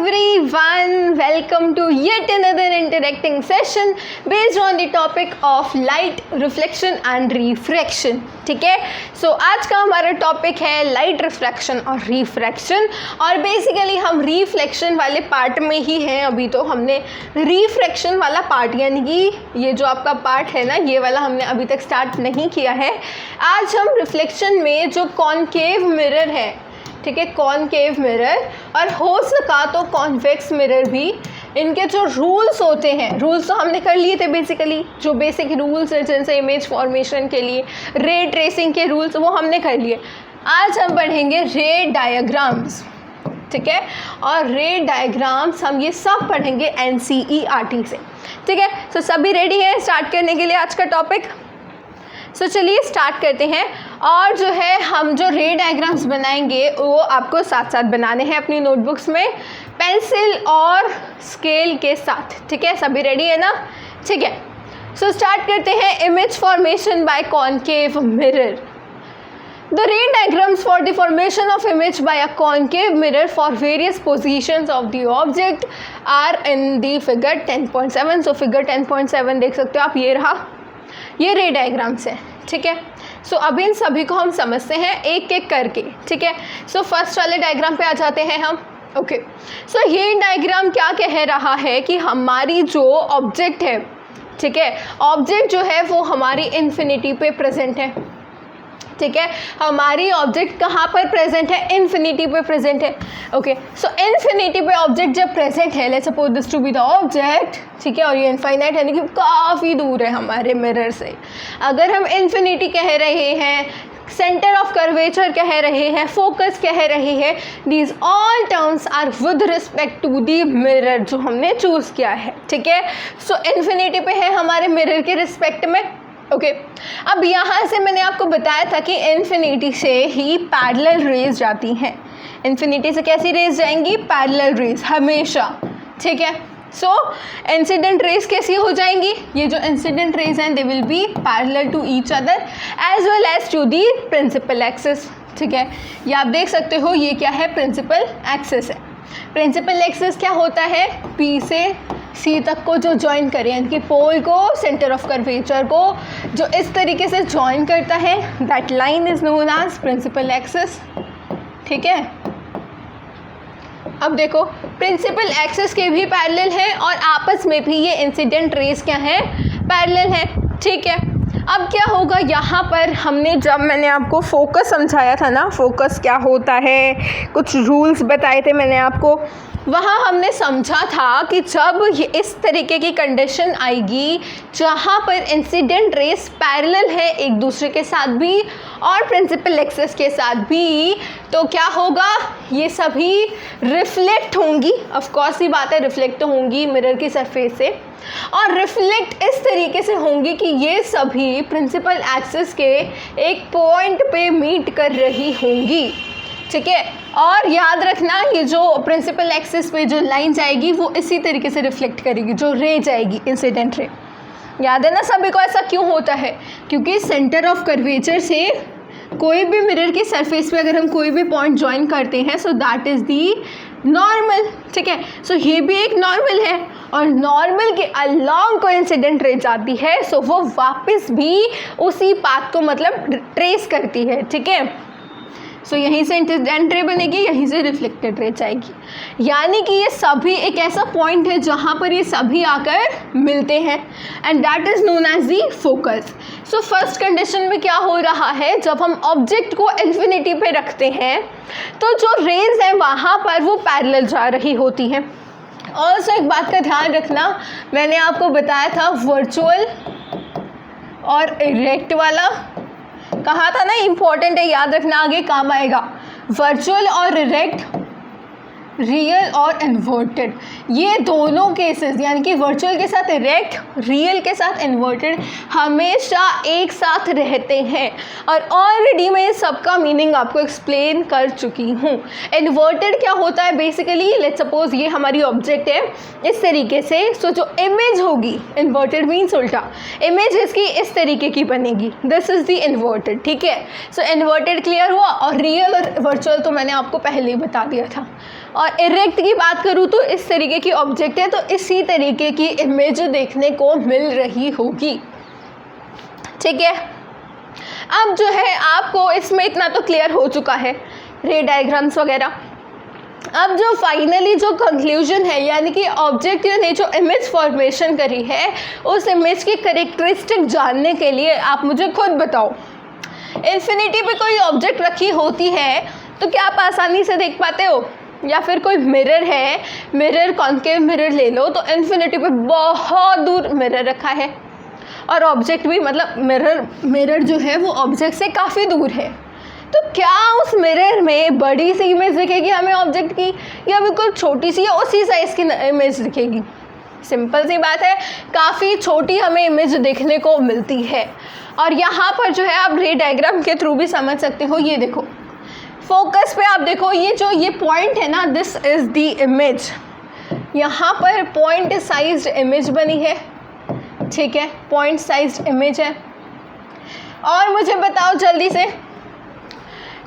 everyone, welcome to yet another interacting session based on the topic of light reflection and refraction. ठीक है, सो आज का हमारा topic है लाइट रिफ्रैक्शन और रिफ्रैक्शन, और बेसिकली हम रिफ्लेक्शन वाले पार्ट में ही हैं अभी। तो हमने रिफ्रैक्शन वाला पार्ट यानी कि ये जो आपका पार्ट है ना, ये वाला हमने अभी तक स्टार्ट नहीं किया है। आज हम रिफ्लेक्शन में जो कॉनकेव मिरर है, ठीक है, कॉनकेव मिरर और हो सका तो कॉन्वेक्स मिरर भी, इनके जो रूल्स होते हैं, रूल्स तो हमने कर लिए थे बेसिकली, जो बेसिक रूल्स हैं जैसे इमेज फॉर्मेशन के लिए रे ट्रेसिंग के रूल्स, वो हमने कर लिए। आज हम पढ़ेंगे रे डायग्राम्स, ठीक है, और रे डायग्राम्स हम ये सब पढ़ेंगे NCERT से, ठीक है। सो सभी रेडी हैं स्टार्ट करने के लिए आज का टॉपिक? सो चलिए स्टार्ट करते हैं। और जो है हम जो रे डायग्राम्स बनाएंगे वो आपको साथ साथ बनाने हैं अपनी नोटबुक्स में पेंसिल और स्केल के साथ, ठीक है। सभी रेडी है ना? ठीक है, सो स्टार्ट करते हैं। Image formation by concave mirror. The ray diagrams for the formation of image by a concave mirror for various positions of the object are in the figure 10.7. So figure 10.7 देख सकते हो आप, ये रहा, ये रे डायग्राम्स है, ठीक है। सो अब इन सभी को हम समझते हैं एक एक करके, ठीक है। सो फर्स्ट वाले डायग्राम पे आ जाते हैं हम। ओके, सो ये डायग्राम क्या कह रहा है कि हमारी जो ऑब्जेक्ट है, ठीक है, ऑब्जेक्ट जो है वो हमारी इन्फिनिटी पे प्रेजेंट है, ठीक है। हमारी ऑब्जेक्ट कहाँ पर प्रेजेंट है? इन्फिनिटी पे प्रेजेंट है। ओके, सो इन्फिनिटी पे ऑब्जेक्ट जब प्रेजेंट है, let's suppose this to be the object, ठीक है, और ये इनफाइनाइट यानी कि काफ़ी दूर है हमारे मिरर से। अगर हम इन्फिनिटी कह रहे हैं, सेंटर ऑफ कर्वेचर कह रहे हैं, फोकस कह रहे हैं, these all terms are with respect to the mirror जो हमने चूज़ किया है, ठीक है। सो इन्फिनिटी पे है हमारे मिरर के रिस्पेक्ट में। ओके, अब यहाँ से मैंने आपको बताया था कि इन्फिनिटी से ही पैरेलल रेज जाती हैं। इन्फिनिटी से कैसी रेज जाएंगी? पैरेलल रेज हमेशा, ठीक है। सो इंसिडेंट रेज कैसी हो जाएंगी? ये जो इंसिडेंट रेज हैं they will be parallel to each other as well as to the principal axis, ठीक है। ये आप देख सकते हो, ये क्या है? प्रिंसिपल एक्सिस है। प्रिंसिपल एक्सिस क्या होता है? P से C तक को जो ज्वाइन करे, यानी कि पोल को, सेंटर ऑफ कर्वेचर को जो इस तरीके से ज्वाइन करता है, that line is known as principal axis, ठीक है। अब देखो, प्रिंसिपल एक्सिस के भी पैरेलल है और आपस में भी ये इंसिडेंट रेज क्या है? पैरेलल है, ठीक है। अब क्या होगा यहाँ पर? हमने जब मैंने आपको फोकस समझाया था ना, फोकस क्या होता है, कुछ रूल्स बताए थे मैंने आपको, वहाँ हमने समझा था कि जब ये इस तरीके की कंडीशन आएगी जहाँ पर इंसिडेंट रेस पैरेलल है एक दूसरे के साथ भी और प्रिंसिपल एक्सिस के साथ भी, तो क्या होगा? ये सभी रिफ्लेक्ट होंगी, ऑफ कोर्स ही बात है, रिफ्लेक्ट होंगी मिरर की सरफेस से, और रिफ्लेक्ट इस तरीके से होंगी कि ये सभी प्रिंसिपल एक्सिस के एक पॉइंट पे मीट कर रही होंगी, ठीक है। और याद रखना, ये जो प्रिंसिपल एक्सिस पे जो लाइन जाएगी वो इसी तरीके से रिफ्लेक्ट करेगी, जो रे जाएगी इंसिडेंट रे। याद है ना सभी को? ऐसा क्यों होता है? क्योंकि सेंटर ऑफ कर्वेचर से कोई भी मिरर की सरफेस पे अगर हम कोई भी पॉइंट ज्वाइन करते हैं, so that is the normal, ठीक है। सो ये भी एक नॉर्मल है और नॉर्मल के अलॉन्ग कोई इंसिडेंट रे जाती है, सो वो वापस भी उसी पाथ को मतलब ट्रेस करती है, ठीक है। सो यहीं से इंसिडेंट रे बनेगी, यहीं से रिफ्लेक्टेड रे जाएगी, यानी कि ये सभी एक ऐसा पॉइंट है जहाँ पर ये सभी आकर मिलते हैं, and that is known as the focus. So first condition में क्या हो रहा है? जब हम ऑब्जेक्ट को इन्फिनिटी पे रखते हैं तो जो रेज है वहाँ पर वो पैरेलल जा रही होती हैं। और सो एक बात का ध्यान रखना, मैंने आपको बताया था वर्चुअल और इरेक्ट वाला, कहा था ना, इम्पॉर्टेंट है, याद रखना, आगे काम आएगा। वर्चुअल और इरेक्ट, रियल और इन्वर्टेड, ये दोनों केसेस यानी कि वर्चुअल के साथ इरेक्ट, रियल के साथ इन्वर्टेड हमेशा एक साथ रहते हैं, और ऑलरेडी मैं सबका मीनिंग आपको एक्सप्लेन कर चुकी हूँ। इन्वर्टेड क्या होता है? बेसिकली लेट्स सपोज ये हमारी ऑब्जेक्ट है इस तरीके से, सो जो इमेज होगी, इन्वर्टेड मीन्स उल्टा, इमेज इसकी इस तरीके की बनेगी, दिस इज़ द इन्वर्टेड, ठीक है। सो इन्वर्टेड क्लियर हुआ। और रियल और वर्चुअल तो मैंने आपको पहले ही बता दिया था। और और इरेक्ट की बात करूँ तो इस तरीके की ऑब्जेक्ट है, तो इसी तरीके की इमेज देखने को मिल रही होगी। ठीक है, अब जो है आपको इसमें इतना तो क्लियर हो चुका है, रे डायग्राम्स वगैरह। अब जो फाइनली जो कंक्लूजन है, यानी कि ऑब्जेक्ट ने जो इमेज फॉर्मेशन करी है, उस इमेज की करेक्टरिस्टिक जानने के लिए आप मुझे खुद बताओ, इन्फिनिटी पे कोई ऑब्जेक्ट रखी होती है तो क्या आप आसानी से देख पाते हो? या फिर कोई मिरर है, मिरर कॉन्केव मिरर ले लो, तो इन्फिनिटी पे बहुत दूर मिरर रखा है और ऑब्जेक्ट भी, मतलब मिरर जो है वो ऑब्जेक्ट से काफ़ी दूर है, तो क्या उस मिरर में बड़ी सी इमेज दिखेगी हमें ऑब्जेक्ट की, या बिल्कुल छोटी सी या उसी साइज़ की इमेज दिखेगी? सिंपल सी बात है, काफ़ी छोटी हमें इमेज देखने को मिलती है। और यहाँ पर जो है आप रे डायग्राम के थ्रू भी समझ सकते हो। ये देखो फोकस पे आप देखो, ये पॉइंट है ना, दिस इज़ द इमेज। यहाँ पर पॉइंट साइज्ड इमेज बनी है, ठीक है, पॉइंट साइज्ड इमेज है। और मुझे बताओ जल्दी से,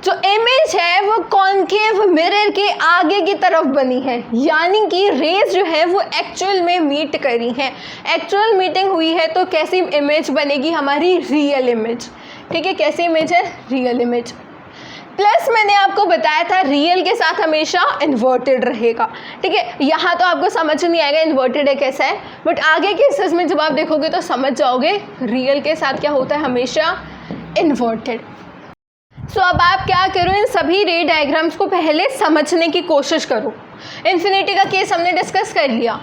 जो इमेज है वो कॉन्केव मिरर के आगे की तरफ बनी है, यानी कि रेज जो है वो एक्चुअल में मीट करी हैं, एक्चुअल मीटिंग हुई है, तो कैसी इमेज बनेगी हमारी? Real image. ठीक है, कैसी इमेज है? Real image. प्लस मैंने आपको बताया था रियल के साथ हमेशा इन्वर्टेड रहेगा। ठीक है, यहाँ तो आपको समझ नहीं आएगा इन्वर्टेड है कैसा है, बट आगे के केसेस में जब आप देखोगे तो समझ जाओगे रियल के साथ क्या होता है, हमेशा इन्वर्टेड। सो अब आप क्या करो, इन सभी रे डायग्राम्स को पहले समझने की कोशिश करो। इन्फिनिटी का केस हमने डिस्कस कर लिया,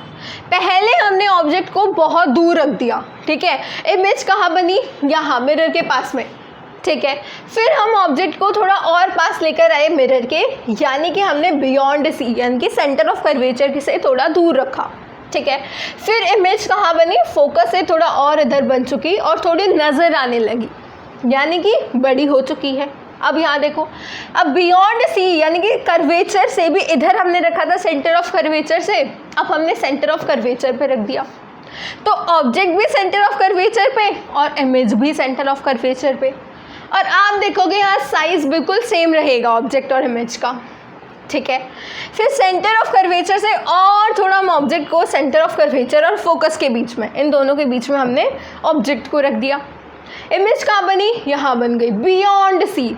पहले हमने ऑब्जेक्ट को बहुत दूर रख दिया, ठीक है, इमेज कहाँ बनी? यहाँ मिरर के पास में, ठीक है। फिर हम ऑब्जेक्ट को थोड़ा और पास लेकर आए मिरर के, यानी कि हमने बियॉन्ड सी, यानी कि सेंटर ऑफ कर्वेचर से थोड़ा दूर रखा, ठीक है। फिर इमेज कहाँ बनी? फोकस से थोड़ा और इधर बन चुकी और थोड़ी नज़र आने लगी, यानी कि बड़ी हो चुकी है। अब यहाँ देखो, अब बियॉन्ड सी यानी कि कर्वेचर से भी इधर हमने रखा था सेंटर ऑफ कर्वेचर से, अब हमने सेंटर ऑफ कर्वेचर पे रख दिया, तो ऑब्जेक्ट भी सेंटर ऑफ कर्वेचर पे और इमेज भी सेंटर ऑफ कर्वेचर पे। और आप देखोगे यहाँ साइज बिल्कुल सेम रहेगा ऑब्जेक्ट और इमेज का, ठीक है। फिर सेंटर ऑफ कर्वेचर से और थोड़ा हम ऑब्जेक्ट को सेंटर ऑफ कर्वेचर और फोकस के बीच में, इन दोनों के बीच में हमने ऑब्जेक्ट को रख दिया। इमेज कहाँ बनी? यहाँ बन गई बियॉन्ड सी।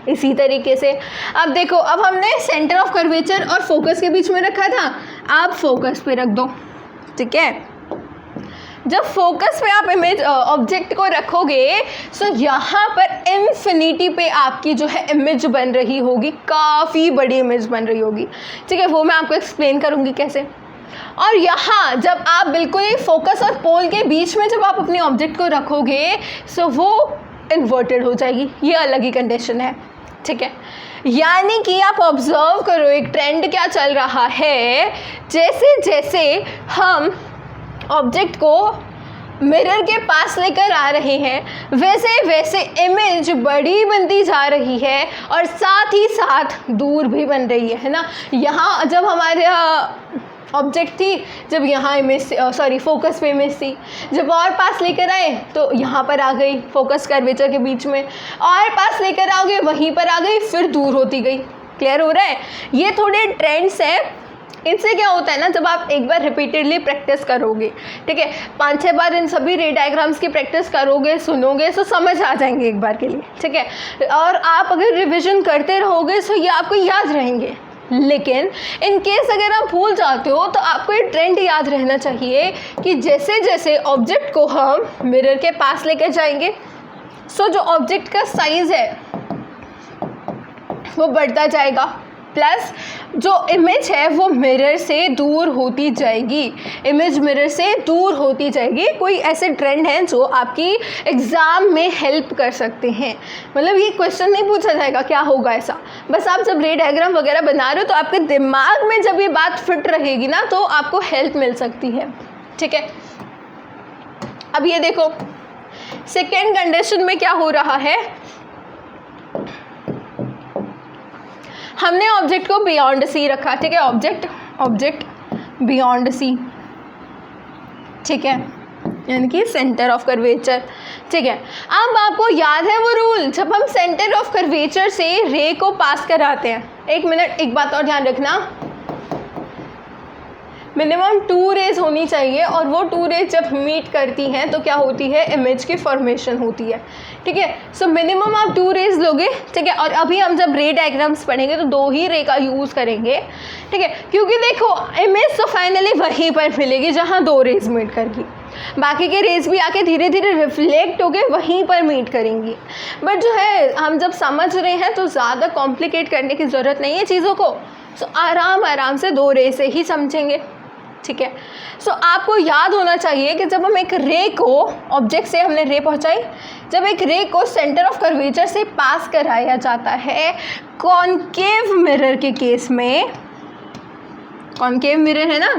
इसी तरीके से अब देखो, अब हमने सेंटर ऑफ कर्वेचर और फोकस के बीच में रखा था, आप फोकस पे रख दो, ठीक है। जब फोकस पे आप इमेज ऑब्जेक्ट को रखोगे तो यहाँ पर इन्फिनिटी पे आपकी जो है इमेज बन रही होगी, काफ़ी बड़ी इमेज बन रही होगी, ठीक है। वो मैं आपको एक्सप्लेन करूँगी कैसे। और यहाँ जब आप बिल्कुल ही फोकस और पोल के बीच में जब आप अपने ऑब्जेक्ट को रखोगे तो वो इन्वर्टेड हो जाएगी, ये अलग ही कंडीशन है, ठीक है। यानी कि आप ऑब्जर्व करो एक ट्रेंड क्या चल रहा है, जैसे जैसे हम ऑब्जेक्ट को मिरर के पास लेकर आ रहे हैं वैसे वैसे इमेज बड़ी बनती जा रही है और साथ ही साथ दूर भी बन रही है ना। यहाँ जब हमारे ऑब्जेक्ट थी, जब यहाँ इमेज फोकस पे इमेज थी, जब और पास लेकर आए तो यहाँ पर आ गई फोकस कर्वेचर के बीच में, और पास लेकर आओगे वहीं पर आ गई, फिर दूर होती गई। क्लियर हो रहा है? ये थोड़े ट्रेंड्स हैं। इनसे क्या होता है ना, जब आप एक बार रिपीटेडली प्रैक्टिस करोगे, ठीक है, 5-6 बार इन सभी रे डायग्राम्स की प्रैक्टिस करोगे, सुनोगे, तो समझ आ जाएंगे एक बार के लिए, ठीक है। और आप अगर रिविजन करते रहोगे तो ये आपको याद रहेंगे। लेकिन इन केस अगर आप भूल जाते हो तो आपको ये ट्रेंड याद रहना चाहिए कि जैसे जैसे ऑब्जेक्ट को हम मिरर के पास लेकर जाएंगे, सो जो ऑब्जेक्ट का साइज़ है वो बढ़ता जाएगा, प्लस जो इमेज है वो मिरर से दूर होती जाएगी, इमेज मिरर से दूर होती जाएगी। कोई ऐसे ट्रेंड हैं जो आपकी एग्ज़ाम में हेल्प कर सकते हैं। मतलब ये क्वेश्चन नहीं पूछा जाएगा क्या होगा ऐसा, बस आप जब रे डायग्राम वगैरह बना रहे हो तो आपके दिमाग में जब ये बात फिट रहेगी ना तो आपको हेल्प मिल सकती है, ठीक है। अब ये देखो सेकेंड कंडीशन में क्या हो रहा है, हमने ऑब्जेक्ट को बियॉन्ड सी रखा, ठीक है, ऑब्जेक्ट बियॉन्ड सी, ठीक है, यानी कि सेंटर ऑफ कर्वेचर, ठीक है। अब आपको याद है वो रूल, जब हम सेंटर ऑफ कर्वेचर से रे को पास कराते हैं, एक मिनट, एक बात और ध्यान रखना, मिनिमम 2 रेज होनी चाहिए, और वो 2 रेज जब मीट करती हैं तो क्या होती है, इमेज की फॉर्मेशन होती है। ठीक है, सो मिनिमम आप 2 रेज लोगे। ठीक है, और अभी हम जब रे डायग्राम्स पढ़ेंगे तो 2 ही रे का यूज़ करेंगे। ठीक है, क्योंकि देखो इमेज तो फाइनली वहीं पर मिलेगी जहाँ 2 रेज मीट करेगी, बाकी के रेज भी आके धीरे धीरे रिफ्लेक्ट होके वहीं पर मीट करेंगी। बट जो है हम जब समझ रहे हैं तो ज़्यादा कॉम्प्लिकेट करने की ज़रूरत नहीं है चीज़ों को, सो आराम से 2 रे से ही समझेंगे। ठीक है, सो आपको याद होना चाहिए कि जब हम एक रे को, ऑब्जेक्ट से हमने रे पहुंचाई, जब एक रे को सेंटर ऑफ कर्वेचर से पास कराया जाता है कॉनकेव मिरर के केस में, कॉनकेव मिरर है ना,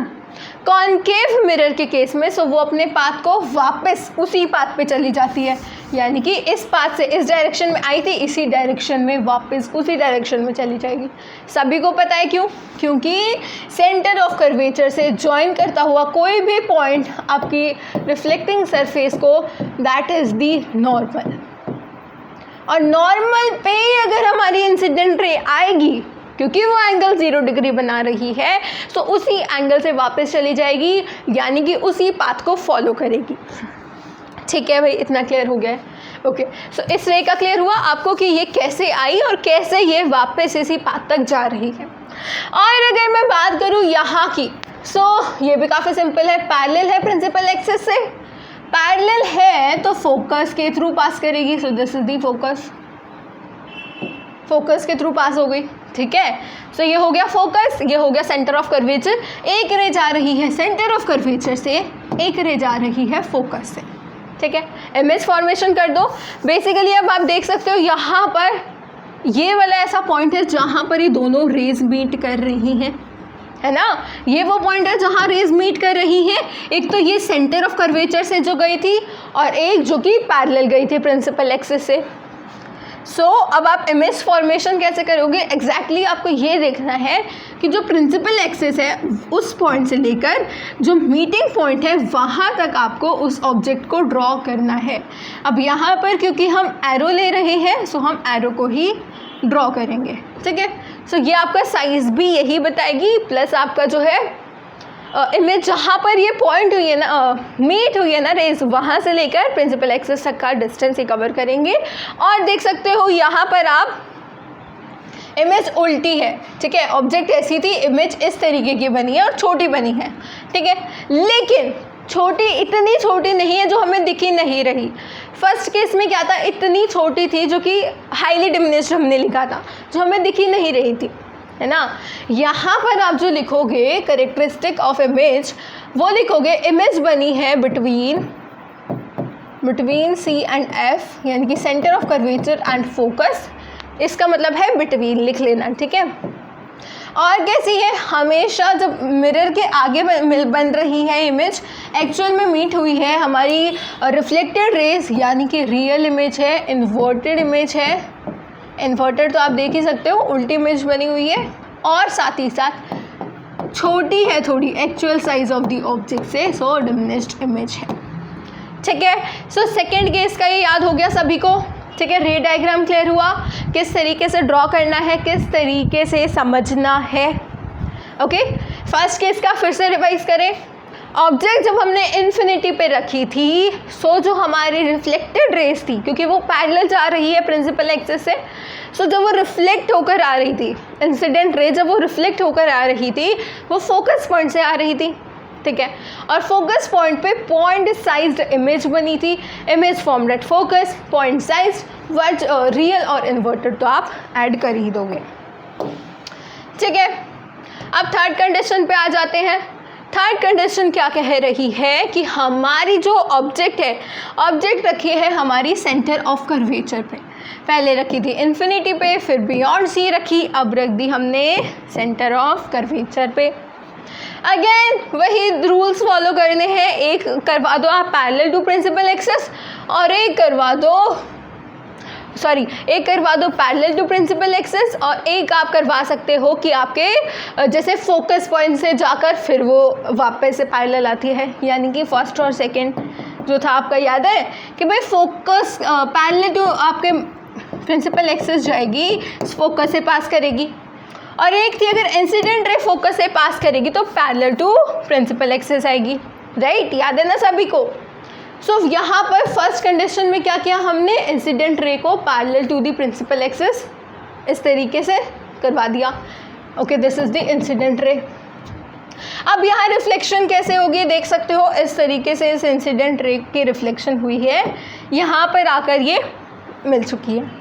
कॉनकेव मिरर के केस में, सो वो अपने पाथ को वापस उसी पाथ पे चली जाती है, यानी कि इस पाथ से इस डायरेक्शन में आई थी, इसी डायरेक्शन में वापस उसी डायरेक्शन में चली जाएगी। सभी को पता है क्यों? क्योंकि सेंटर ऑफ कर्वेचर से जॉइन करता हुआ कोई भी पॉइंट आपकी रिफ्लेक्टिंग सरफेस को, दैट इज़ दी नॉर्मल, और नॉर्मल पे अगर हमारी इंसिडेंट रे आएगी, क्योंकि वो एंगल 0 डिग्री बना रही है, तो उसी एंगल से वापस चली जाएगी, यानी कि उसी पाथ को फॉलो करेगी। ठीक है भाई, इतना क्लियर हो गया है? ओके, सो इस रे का क्लियर हुआ आपको कि ये कैसे आई और कैसे ये वापस इसी पाथ तक जा रही है। और अगर मैं बात करूँ यहाँ की, सो ये भी काफ़ी सिंपल है, पैरेलल है प्रिंसिपल एक्सिस से, पैरेलल है तो फोकस के थ्रू पास करेगी। So this is the focus, focus के थ्रू पास हो गई। ठीक है, सो ये हो गया फोकस, ये हो गया सेंटर ऑफ कर्वेचर। एक रे जा रही है सेंटर ऑफ कर्वेचर से, एक रे जा रही है फोकस से। ठीक है, इमेज फॉर्मेशन कर दो। बेसिकली अब आप देख सकते हो यहाँ पर ये वाला ऐसा पॉइंट है जहाँ पर ये दोनों रेज मीट कर रही हैं, है ना, ये वो पॉइंट है जहाँ रेज मीट कर रही हैं। एक तो ये सेंटर ऑफ कर्वेचर से जो गई थी, और एक जो कि पैरेलल गई थी प्रिंसिपल एक्सिस से। सो अब आप इमेज फॉर्मेशन कैसे करोगे? एग्जैक्टली आपको ये देखना है कि जो प्रिंसिपल एक्सिस है उस पॉइंट से लेकर जो मीटिंग पॉइंट है वहाँ तक आपको उस ऑब्जेक्ट को ड्रॉ करना है। अब यहाँ पर क्योंकि हम एरो ले रहे हैं, सो हम एरो को ही ड्रॉ करेंगे। ठीक है, सो ये आपका साइज़ भी यही बताएगी, प्लस आपका जो है इमेज जहाँ पर ये पॉइंट हुई है ना, मीट हुई है ना रेज, वहाँ से लेकर प्रिंसिपल एक्सिस तक का डिस्टेंस ही कवर करेंगे। और देख सकते हो यहाँ पर आप इमेज उल्टी है। ठीक है, ऑब्जेक्ट ऐसी थी, इमेज इस तरीके की बनी है और छोटी बनी है। ठीक है, लेकिन छोटी इतनी छोटी नहीं है जो हमें दिखी नहीं रही। फर्स्ट केस में क्या था, इतनी छोटी थी जो कि हाईली डिमिनिश्ड हमने लिखा था, जो हमें दिखी नहीं रही थी, है ना। यहाँ पर आप जो लिखोगे कैरेक्टरिस्टिक ऑफ इमेज, वो लिखोगे इमेज बनी है बिटवीन सी एंड एफ, यानी कि centre of curvature and focus. इसका मतलब है बिटवीन लिख लेना। ठीक है, और कैसी है, हमेशा जब मिरर के आगे बन रही है इमेज, एक्चुअल में मीट हुई है हमारी रिफ्लेक्टेड रेज, यानी कि रियल इमेज है, इन्वर्टेड इमेज है। इन्वर्टेड तो आप देख ही सकते हो, उल्टी इमेज बनी हुई है, और साथ ही साथ छोटी है थोड़ी actual size of the object से, सो डिमिनिश्ड इमेज है। ठीक है, सो सेकेंड केस का ये याद हो गया सभी को। ठीक है, रे डायग्राम क्लियर हुआ, किस तरीके से ड्रॉ करना है, किस तरीके से समझना है। ओके, फर्स्ट केस का फिर से रिवाइज करें। ऑब्जेक्ट जब हमने इन्फिनिटी पे रखी थी, सो जो हमारी रिफ्लेक्टेड रेज थी, क्योंकि वो पैरेलल जा रही है प्रिंसिपल एक्सिस से, सो जब वो रिफ्लेक्ट होकर आ रही थी, इंसिडेंट रे जब वो रिफ्लेक्ट होकर आ रही थी, वो फोकस पॉइंट से आ रही थी। ठीक है, और फोकस पॉइंट पे पॉइंट साइज्ड इमेज बनी थी, image formed at focus, point sized, but real और इन्वर्टेड तो आप ऐड कर ही दोगे। ठीक है, अब थर्ड कंडीशन पे आ जाते हैं। थर्ड कंडीशन क्या कह रही है कि हमारी जो ऑब्जेक्ट है, ऑब्जेक्ट रखी है हमारी सेंटर ऑफ कर्वेचर पे, पहले रखी थी इन्फिनिटी पे, फिर बियॉन्ड सी रखी, अब रख दी हमने सेंटर ऑफ कर्वेचर पे। अगेन वही रूल्स फॉलो करने हैं, एक करवा दो आप पैरेलल टू प्रिंसिपल एक्सिस, और एक करवा दो पैरेलल टू प्रिंसिपल एक्सिस, और एक आप करवा सकते हो कि आपके जैसे फोकस पॉइंट से जाकर फिर वो वापस से पैरेलल आती है, यानी कि फर्स्ट और सेकंड जो था आपका याद है कि भाई फोकस पैरेलल टू आपके प्रिंसिपल एक्सिस जाएगी, फोकस से पास करेगी, और एक थी अगर इंसिडेंट रे फोकस से पास करेगी तो पैरेलल टू प्रिंसिपल एक्सिस आएगी, राइट, याद है ना सभी को। सो यहाँ पर फर्स्ट कंडीशन में क्या किया हमने, इंसिडेंट रे को parallel to the principal axis इस तरीके से करवा दिया। Okay, this is the incident ray. अब यहाँ रिफ्लेक्शन कैसे होगी देख सकते हो, इस तरीके से इस इंसिडेंट रे की रिफ्लेक्शन हुई है, यहाँ पर आकर ये मिल चुकी है।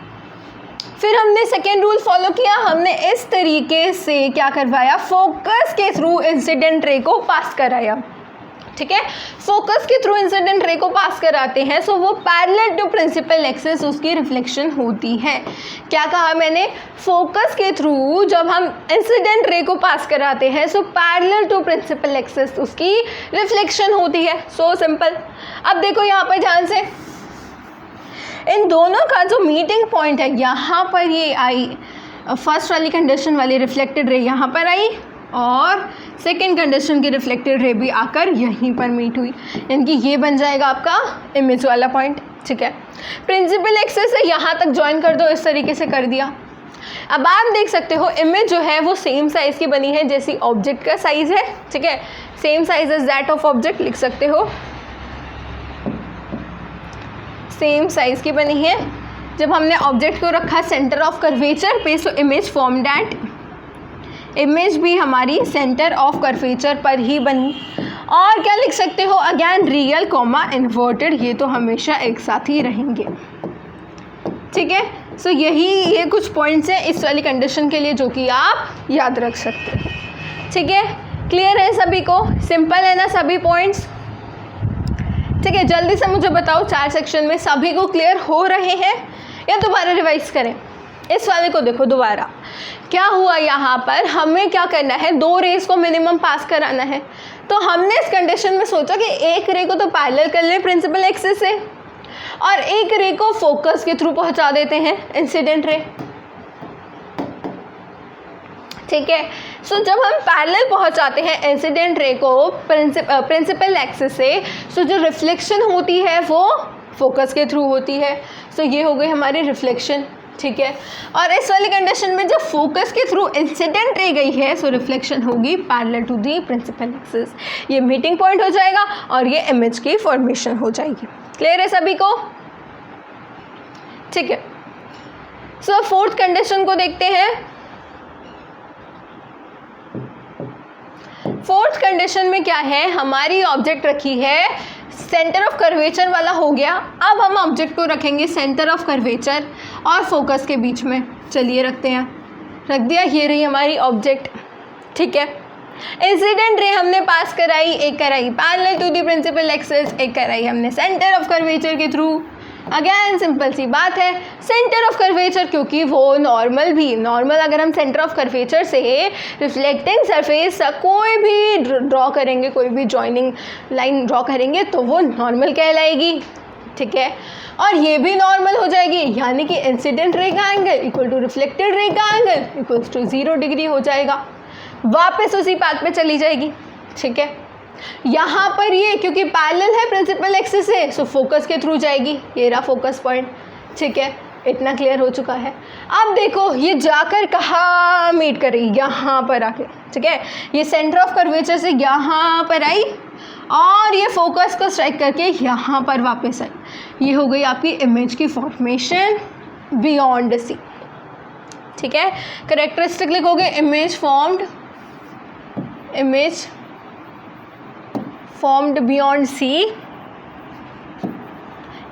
फिर हमने सेकेंड रूल फॉलो किया, हमने इस तरीके से क्या करवाया, फोकस के थ्रू इंसिडेंट रे को पास कराया, ठीक है। फोकस के थ्रू इंसिडेंट रे को पास कराते हैं सो वो पैरेलल टू प्रिंसिपल एक्सिस उसकी रिफ्लेक्शन होती है। क्या कहा मैंने, फोकस के थ्रू जब हम इंसिडेंट रे को पास कराते हैं so parallel to principal axis उसकी रिफ्लेक्शन होती है। So simple. अब देखो यहाँ पर ध्यान से, इन दोनों का जो मीटिंग पॉइंट है यहाँ पर ये आई, फर्स्ट वाली कंडीशन वाली रिफ्लेक्टेड रे यहाँ पर आई और सेकेंड कंडीशन की रिफ्लेक्टेड रे भी आकर यहीं पर मीट हुई, यानी कि ये बन जाएगा आपका इमेज वाला पॉइंट, ठीक है। प्रिंसिपल एक्सिस से यहाँ तक ज्वाइन कर दो, इस तरीके से कर दिया। अब आप देख सकते हो इमेज जो है वो सेम साइज़ की बनी है जैसी ऑब्जेक्ट का साइज़ है, ठीक है, same size as that of object लिख सकते हो, सेम साइज़ की बनी है। जब हमने ऑब्जेक्ट को रखा सेंटर ऑफ कर्वेचर पे so image form that, image भी हमारी सेंटर ऑफ कर्वेचर पर ही बनी। और क्या लिख सकते हो, अगेन रियल कॉमा इन्वर्टेड, ये तो हमेशा एक साथ ही रहेंगे, ठीक है। सो ये कुछ पॉइंट्स हैं इस वाली कंडीशन के लिए जो कि आप याद रख सकते हो, ठीक है। क्लियर है सभी को, सिंपल है ना सभी पॉइंट्स, ठीक है। जल्दी से मुझे बताओ 4 सेक्शन में सभी को क्लियर हो रहे हैं या दोबारा रिवाइज करें। इस वाले को देखो दोबारा, क्या हुआ यहाँ पर, हमें क्या करना है, 2 रेस को मिनिमम पास कराना है। तो हमने इस कंडीशन में सोचा कि एक रे को तो पैरेलल कर लें प्रिंसिपल एक्सिस से और एक रे को फोकस के थ्रू पहुँचा देते हैं इंसिडेंट रे, ठीक है। सो जब हम पैरेलल पहुँचाते हैं इंसिडेंट रे को प्रिंसिपल एक्सिस से, सो जो रिफ्लेक्शन होती है वो फोकस के थ्रू होती है। सो ये हो गई हमारी रिफ्लेक्शन, ठीक है। और इस वाली कंडीशन में जब फोकस के थ्रू इंसिडेंट रे गई है सो रिफ्लेक्शन होगी parallel to the principal axis, ये मीटिंग पॉइंट हो जाएगा और ये इमेज की फॉर्मेशन हो जाएगी। क्लियर है सभी को, ठीक है। सो फोर्थ कंडीशन को देखते हैं। फोर्थ कंडीशन में क्या है, हमारी ऑब्जेक्ट रखी है सेंटर ऑफ कर्वेचर वाला हो गया। अब हम ऑब्जेक्ट को रखेंगे सेंटर ऑफ कर्वेचर और फोकस के बीच में, चलिए रखते हैं, रख दिया, ये रही हमारी ऑब्जेक्ट, ठीक है। इंसिडेंट रे हमने पास कराई, एक कराई parallel to the principal axis, एक कराई हमने सेंटर ऑफ कर्वेचर के थ्रू। अगेन सिंपल सी बात है, सेंटर ऑफ कर्वेचर क्योंकि वो नॉर्मल अगर हम सेंटर ऑफ कर्वेचर से रिफ्लेक्टिंग सरफेस कोई भी ड्रॉ करेंगे, कोई भी जॉइनिंग लाइन ड्रॉ करेंगे तो वो नॉर्मल कहलाएगी, ठीक है। और ये भी नॉर्मल हो जाएगी, यानी कि इंसिडेंट रे का angle equal to reflected ray का एंगल इक्वल्स टू 0 डिग्री हो जाएगा, वापस उसी पाथ पे चली जाएगी, ठीक है। यहाँ पर ये क्योंकि पैरेलल है प्रिंसिपल एक्सिस से सो फोकस के थ्रू जाएगी, ये रहा फोकस पॉइंट, ठीक है। इतना क्लियर हो चुका है। अब देखो ये जाकर कहाँ मीट कर रही, यहाँ पर आके, ठीक है। ये सेंटर ऑफ कर्वेचर से यहाँ पर आई और ये फोकस को स्ट्राइक करके यहाँ पर वापस आई, ये हो गई आपकी इमेज की फॉर्मेशन बियॉन्ड सी, ठीक है। करेक्टरिस्टिक लिखोगे इमेज फॉर्म्ड बियॉन्ड सी,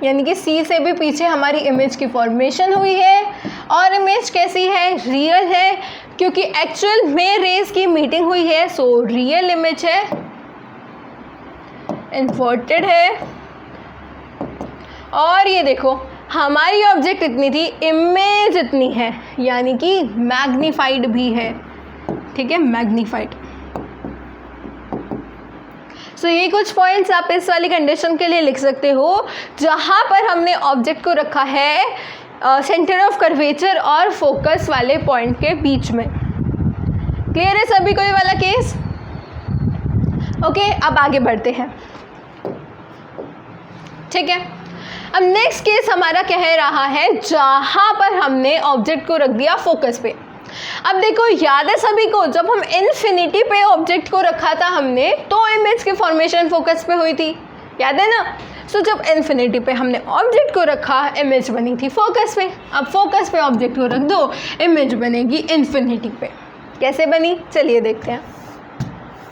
यानी कि सी से भी पीछे हमारी इमेज की फॉर्मेशन हुई है। और इमेज कैसी है, रियल है, क्योंकि एक्चुअल में रेज की मीटिंग हुई है, सो रियल इमेज है, इन्वर्टेड है। और ये देखो हमारी ऑब्जेक्ट इतनी थी, इमेज इतनी है, यानी कि मैग्नीफाइड भी है, ठीक है, मैग्नीफाइड। सो ये कुछ पॉइंट्स आप इस वाली कंडीशन के लिए लिख सकते हो जहाँ पर हमने ऑब्जेक्ट को रखा है सेंटर ऑफ कर्वेचर और फोकस वाले पॉइंट के बीच में। क्लियर है सभी को ये वाला केस? ओके, अब आगे बढ़ते हैं, ठीक है। अब नेक्स्ट केस हमारा कह रहा है जहाँ पर हमने ऑब्जेक्ट को रख दिया फोकस पे, अब देखो याद है सभी को, जब हम इन्फिनिटी पे ऑब्जेक्ट को रखा था हमने तो इमेज की फॉर्मेशन फोकस पे हुई थी, याद है ना। सो जब इन्फिनिटी पे हमने ऑब्जेक्ट को रखा इमेज बनी थी फोकस पे। अब फोकस पे ऑब्जेक्ट को रख दो, इमेज बनेगी इन्फिनिटी पे। कैसे बनी चलिए देखते हैं।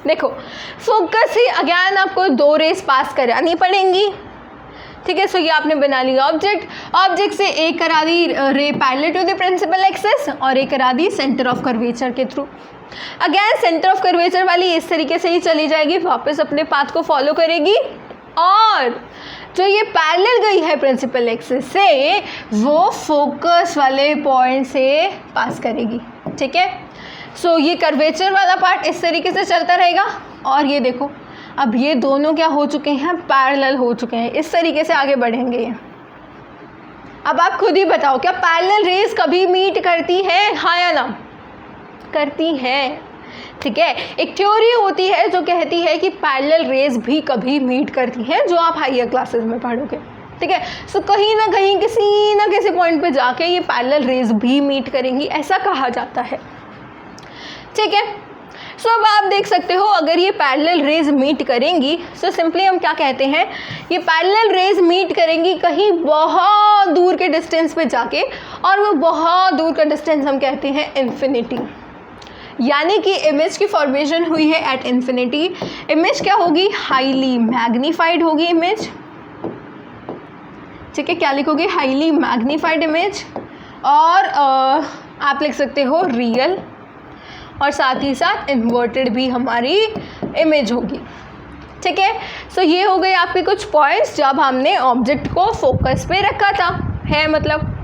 देखो फोकस ही अगेन आपको 2 रेस पास करानी पड़ेंगी, ठीक है। सो ये आपने बना लिया ऑब्जेक्ट से एक करा दी ray parallel to the principal axis और एक करा दी सेंटर ऑफ कर्वेचर के थ्रू। अगेन सेंटर ऑफ कर्वेचर वाली इस तरीके से ही चली जाएगी, वापस अपने पाथ को फॉलो करेगी और जो ये पैरेलल गई है प्रिंसिपल एक्सिस से वो फोकस वाले पॉइंट से पास करेगी, ठीक है। सो ये कर्वेचर वाला पार्ट इस तरीके से चलता रहेगा और ये देखो अब ये दोनों क्या हो चुके हैं, पैरेलल हो चुके हैं, इस तरीके से आगे बढ़ेंगे ये। अब आप खुद ही बताओ क्या पैरेलल रेस कभी मीट करती है, हाँ या ना? करती हैं, ठीक है। एक थ्योरी होती है जो कहती है कि पैरेलल रेस भी कभी मीट करती हैं, जो आप हायर क्लासेस में पढ़ोगे, ठीक है। सो कहीं ना कहीं किसी ना किसी पॉइंट पे जाके ये पैरेलल रेस भी मीट करेंगी, ऐसा कहा जाता है, ठीक है। सो अब आप देख सकते हो अगर ये पैरेलल रेज मीट करेंगी सो सिंपली हम क्या कहते हैं, ये पैरेलल रेज मीट करेंगी कहीं बहुत दूर के डिस्टेंस पे जाके, और वो बहुत दूर का डिस्टेंस हम कहते हैं इन्फिनिटी। यानी कि इमेज की फॉर्मेशन हुई है एट इन्फिनिटी। इमेज क्या होगी, हाईली मैग्नीफाइड होगी इमेज, ठीक है। क्या लिखोगे, हाईली मैग्नीफाइड इमेज, और आप लिख सकते हो रियल, और साथ ही साथ इन्वर्टेड भी हमारी इमेज होगी, ठीक है। सो ये हो गए आपके कुछ पॉइंट्स जब हमने ऑब्जेक्ट को फोकस पे रखा था, है मतलब,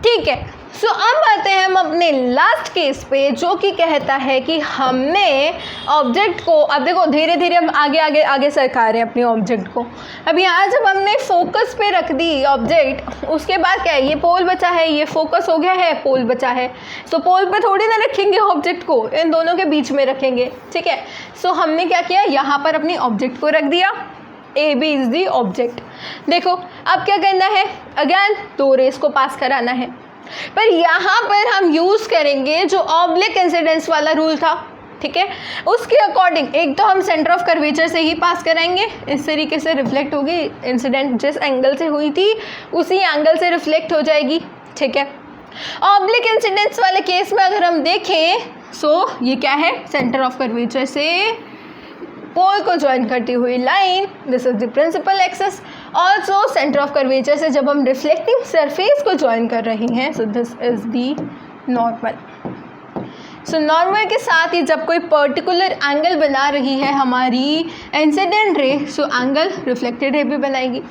ठीक है। सो अब आते हैं हम अपने लास्ट केस पे जो कि कहता है कि हमने ऑब्जेक्ट को, अब देखो धीरे धीरे हम आगे सरका रहे हैं अपने ऑब्जेक्ट को। अब यहाँ जब हमने फोकस पे रख दी ऑब्जेक्ट, उसके बाद क्या है, ये पोल बचा है, ये फोकस हो गया है, पोल बचा है। सो पोल पे थोड़ी ना रखेंगे ऑब्जेक्ट को, इन दोनों के बीच में रखेंगे, ठीक है। सो हमने क्या किया, यहाँ पर अपनी ऑब्जेक्ट को रख दिया, A B is the object. देखो अब क्या करना है, अगेन 2 रेस को पास कराना है, पर यहाँ पर हम यूज़ करेंगे जो ऑब्लिक इंसिडेंस वाला रूल था, ठीक है। उसके अकॉर्डिंग एक तो हम सेंटर ऑफ कर्वेचर से ही पास कराएंगे, इस तरीके से रिफ्लेक्ट होगी, इंसिडेंट जिस एंगल से हुई थी उसी एंगल से रिफ्लेक्ट हो जाएगी, ठीक है। ऑब्लिक इंसिडेंस वाले केस में अगर हम देखें सो ये क्या है, सेंटर ऑफ कर्वेचर से पोल को ज्वाइन करती हुई line, this is the principal axis. Also centre of curvature से जब हम रिफ्लेक्टिंग सरफेस को ज्वाइन कर रही हैं so this is the normal. So normal के साथ ही जब कोई पर्टिकुलर एंगल बना रही है हमारी incident ray, so angle reflected ray भी बनाएगी।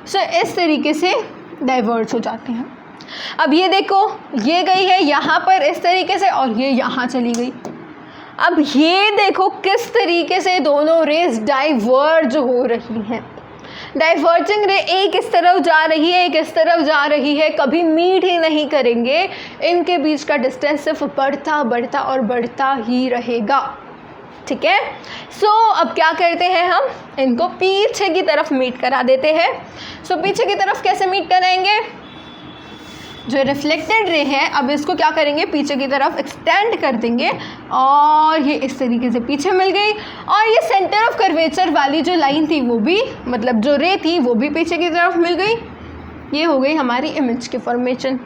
सो इस तरीके से डाइवर्ज हो जाते हैं। अब ये देखो, ये गई है यहाँ पर इस तरीके से और ये यहाँ चली गई। अब ये देखो किस तरीके से दोनों रेज डाइवर्ज हो रही हैं। डाइवर्जिंग रे एक इस तरफ जा रही है, एक इस तरफ जा रही है, कभी मीट ही नहीं करेंगे, इनके बीच का डिस्टेंस सिर्फ बढ़ता बढ़ता और बढ़ता ही रहेगा, ठीक है। सो अब क्या करते हैं, हम इनको पीछे की तरफ मीट करा देते हैं। सो पीछे की तरफ कैसे मीट कराएंगे, जो रिफ्लेक्टेड रे है अब इसको क्या करेंगे, पीछे की तरफ एक्सटेंड कर देंगे और ये इस तरीके से पीछे मिल गई। और ये सेंटर ऑफ कर्वेचर वाली जो लाइन थी वो भी, मतलब जो रे थी वो भी पीछे की तरफ मिल गई। ये हो गई हमारी इमेज की formation.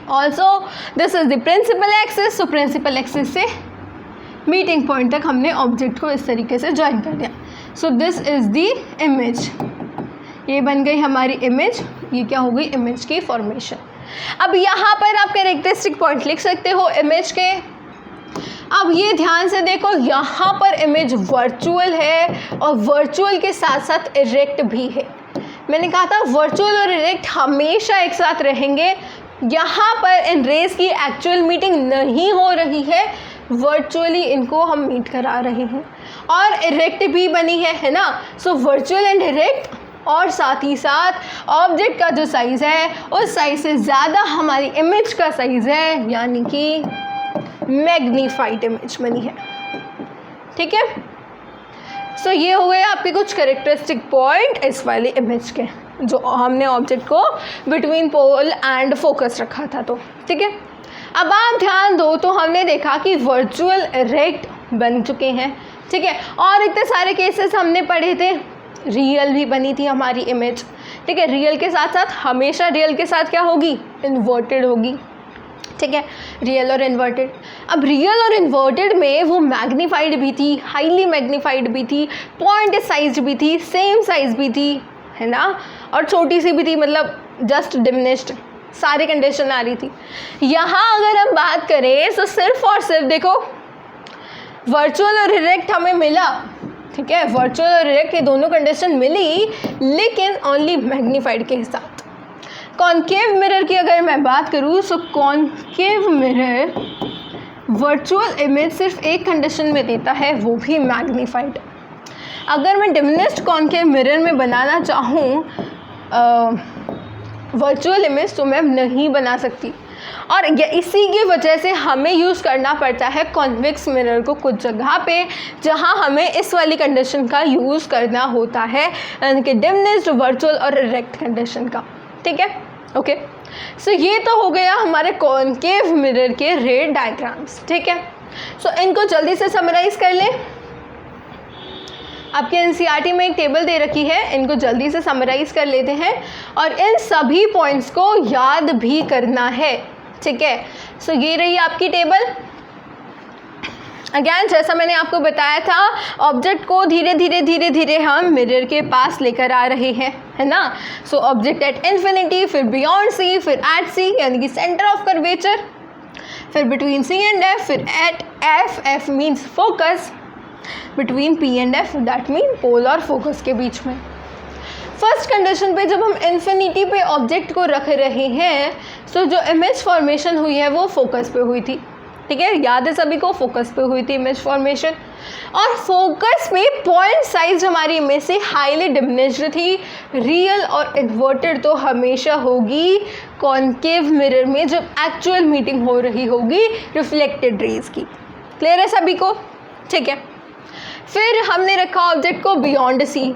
Also this is the principal axis. So principal axis से मीटिंग पॉइंट तक हमने ऑब्जेक्ट को इस तरीके से ज्वाइन कर दिया। So this is the image, ये बन गई हमारी इमेज। ये क्या हो गई, इमेज की फॉर्मेशन। अब यहाँ पर आप कैरेक्टरिस्टिक पॉइंट लिख सकते हो इमेज के। अब ये ध्यान से देखो, यहाँ पर इमेज वर्चुअल है और वर्चुअल के साथ साथ इरेक्ट भी है। मैंने कहा था वर्चुअल और इरेक्ट हमेशा एक साथ रहेंगे। यहाँ पर इन रेज की एक्चुअल मीटिंग नहीं हो रही है, वर्चुअली इनको हम मीट करा रहे हैं और इरेक्ट भी बनी है ना। सो वर्चुअल एंड इरेक्ट, और साथ ही साथ ऑब्जेक्ट का जो साइज़ है उस साइज़ से ज़्यादा हमारी इमेज का साइज़ है, यानी कि मैग्नीफाइड इमेज बनी है, ठीक है। सो ये हो गए आपके कुछ कैरेक्टरिस्टिक पॉइंट इस वाली इमेज के, जो हमने ऑब्जेक्ट को बिटवीन पोल एंड फोकस रखा था, तो ठीक है। अब आप ध्यान दो तो हमने देखा कि वर्चुअल इरेक्ट बन चुके हैं, ठीक है। और इतने सारे केसेस हमने पढ़े थे, रियल भी बनी थी हमारी इमेज, ठीक है। रियल के साथ साथ हमेशा रियल के साथ क्या होगी, इन्वर्टेड होगी, ठीक है, रियल और इन्वर्टेड। अब रियल और इन्वर्टेड में वो मैग्नीफाइड भी थी, हाईली मैग्नीफाइड भी थी, पॉइंट साइज भी थी, सेम साइज भी थी, है ना, और छोटी सी भी थी, मतलब जस्ट डिमिनिश्ड, सारी कंडीशन आ रही थी। यहाँ अगर हम बात करें तो सिर्फ और सिर्फ देखो वर्चुअल और इरेक्ट हमें मिला, ठीक है, वर्चुअल और इरेक्ट ये दोनों कंडीशन मिली, लेकिन ओनली मैग्नीफाइड के साथ। कॉन्केव मिरर की अगर मैं बात करूँ तो कॉन्केव मिरर वर्चुअल इमेज सिर्फ एक कंडीशन में देता है, वो भी मैग्नीफाइड। अगर मैं डिमिनिश्ड कॉन्केव मिरर में बनाना चाहूँ वर्चुअल इमेज तो मैं नहीं बना सकती, और इसी की वजह से हमें यूज़ करना पड़ता है कॉन्वेक्स मिरर को कुछ जगह पे, जहाँ हमें इस वाली कंडीशन का यूज़ करना होता है, यानी कि डिमिनिश्ड, वर्चुअल और इरेक्ट कंडीशन का, ठीक है। ओके, सो ये तो हो गया हमारे कॉन्केव मिरर के रे डायग्राम्स, ठीक है। सो इनको जल्दी से समराइज़ कर लें। आपके एनसीईआरटी में एक टेबल दे रखी है, इनको जल्दी से समराइज़ कर लेते हैं और इन सभी पॉइंट्स को याद भी करना है, ठीक है। सो ये रही आपकी टेबल। अगेन जैसा मैंने आपको बताया था, ऑब्जेक्ट को धीरे धीरे हम मिरर के पास लेकर आ रहे हैं, है ना। सो ऑब्जेक्ट एट इन्फिनिटी, फिर बियॉन्ड सी, फिर एट सी यानी कि सेंटर ऑफ कर्वेचर, फिर बिटवीन सी एंड एफ, फिर at F, F means focus, between P and F that mean pole और फोकस के बीच में। फर्स्ट कंडीशन पे जब हम इन्फिनिटी पे ऑब्जेक्ट को रख रहे हैं तो जो इमेज फॉर्मेशन हुई है वो फोकस पे हुई थी, ठीक है, याद है सभी को, फोकस पे हुई थी इमेज फॉर्मेशन। और फोकस में पॉइंट साइज हमारी इमेज से हाईली डिमिनिश्ड थी। रियल और इन्वर्टेड तो हमेशा होगी कॉन्केव मिरर में जब एक्चुअल मीटिंग हो रही होगी रिफ्लेक्टेड रेज की। क्लियर है सभी को, ठीक है। फिर हमने रखा ऑब्जेक्ट को बियॉन्ड सी।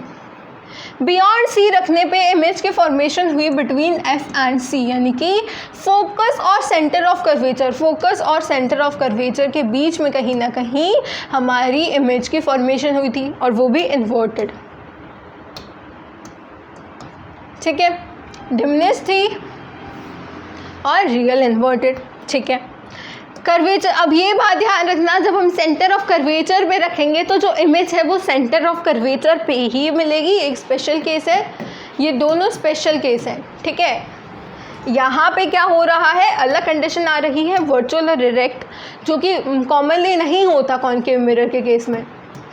बियॉन्ड सी रखने पे इमेज की फॉर्मेशन हुई बिटवीन एफ एंड सी, यानी कि फोकस और सेंटर ऑफ कर्वेचर, फोकस और सेंटर ऑफ कर्वेचर के बीच में कहीं ना कहीं हमारी इमेज की फॉर्मेशन हुई थी, और वो भी इन्वर्टेड, ठीक है, डिमिनिश थी और रियल इन्वर्टेड, ठीक है। कर्वेचर, अब ये बात ध्यान रखना, जब हम सेंटर ऑफ कर्वेचर पे रखेंगे तो जो इमेज है वो सेंटर ऑफ कर्वेचर पे ही मिलेगी। एक स्पेशल केस है, ये दोनों स्पेशल केस हैं, ठीक है। यहाँ पे क्या हो रहा है, अलग कंडीशन आ रही है वर्चुअल और इरेक्ट, जो कि कॉमनली नहीं होता कॉन्केव मिरर के केस में,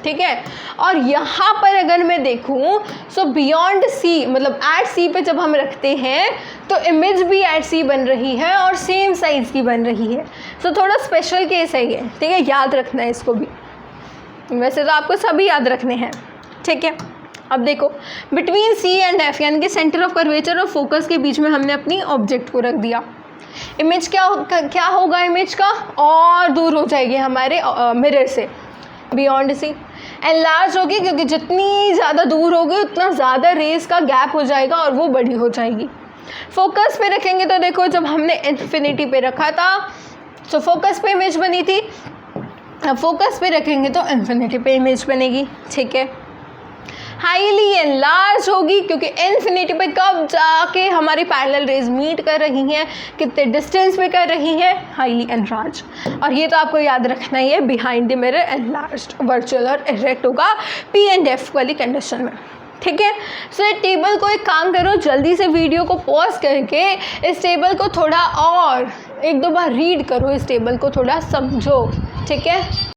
ठीक है। और यहाँ पर अगर मैं देखूँ सो बियॉन्ड सी मतलब एट सी पे जब हम रखते हैं तो इमेज भी एट सी बन रही है और सेम साइज़ की बन रही है। सो थोड़ा स्पेशल केस है ये, ठीक है, याद रखना है इसको भी। वैसे तो आपको सभी याद रखने हैं, ठीक है। अब देखो बिटवीन सी एंड एफ यानी कि सेंटर ऑफ कर्वेचर और फोकस के बीच में हमने अपनी ऑब्जेक्ट को रख दिया। इमेज क्या होगा, इमेज का और दूर हो जाएगी हमारे मिरर से, बियॉन्ड सी एनलार्ज होगी, क्योंकि जितनी ज़्यादा दूर होगी उतना ज़्यादा रेस का गैप हो जाएगा और वो बड़ी हो जाएगी। फोकस पे रखेंगे तो देखो जब हमने इन्फिनिटी पे रखा था तो फोकस पे इमेज बनी थी, अब फोकस पे रखेंगे तो इन्फिनिटी पे इमेज बनेगी, ठीक है। हाईली एनलार्ज होगी क्योंकि इन्फिनिटी पे कब जाके हमारी पैरेलल रेज मीट कर रही हैं, कितने डिस्टेंस पे कर रही हैं, हाईली एनलार्ज। और ये तो आपको याद रखना ही है, behind the mirror enlarged, virtual और इरेक्ट होगा पी एंड एफ वाली कंडीशन में, ठीक है। सो इस टेबल को एक काम करो, जल्दी से वीडियो को पॉज करके इस टेबल को थोड़ा और एक दो बार रीड करो, इस टेबल को थोड़ा समझो, ठीक है।